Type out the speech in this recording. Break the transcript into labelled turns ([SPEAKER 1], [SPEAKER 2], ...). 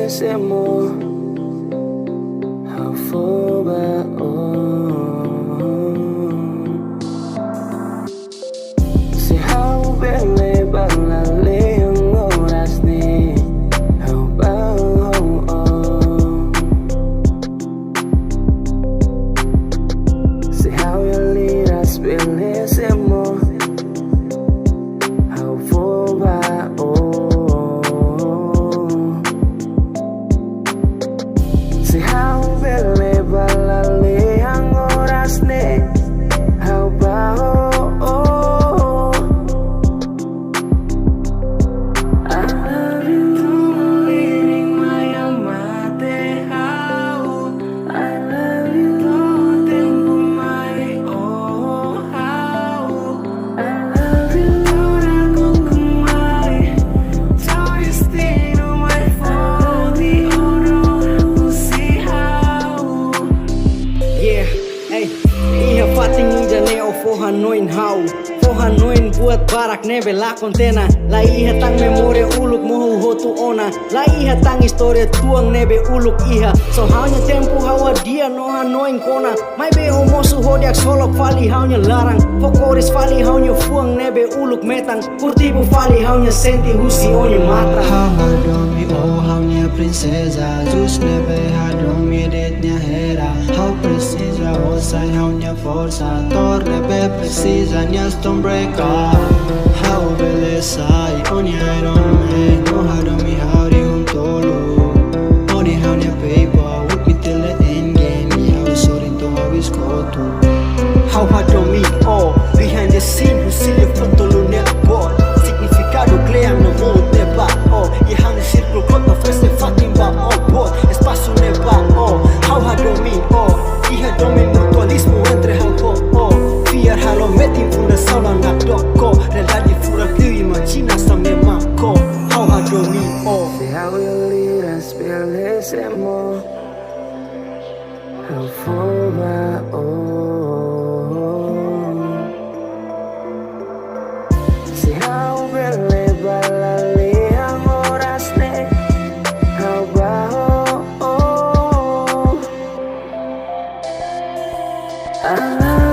[SPEAKER 1] semo foba si hau bele balale ang oras ni hau bao si hau ya liras bele semo hau foba si hau bele balale ang oras ni hau bao I love you malirin my hamate how I love you tempu my how I love you nakukun my destinu my foti husi how
[SPEAKER 2] Yeah, hey, Iha Fatin Ida hanoin how hanoin buat barak nebe Lakon tena Laiha Tan memoria uluk mohu hotu ona Laiha Tan historia tuan nebe uluk iha so haunya tempu hawa dia no hanoin kona mai be homosu hodiak solok fali haunya larang fokoris fali haunya fuan nebe uluk metang kurtibu fali haunya senti husi onya matra
[SPEAKER 3] Hadomi oh haunya princesa Jus nebe hadomi detnya hera Hau precisa osai haunya forza Tor nebe precisa nya stombreka Hau belesai onya irome No hadomi hauri untolu Oni haunya paper Wikitele endgame Hau sorinto hau iskotu
[SPEAKER 2] How hadomi oh behind the scene husi le fotolu ne bot significado clear no monte ba oh e hang circle kota feste Fatin ba oh bot espaço ne ba oh how hadomi oh e hadomi mutualismo entre hau oh fiar halo metin funda saula na doko reladi fura kliu imagina sa me mako how hadomi oh
[SPEAKER 1] si hau ya liras bele semo hau foba si hau bele balale ang oras ni hau bao I love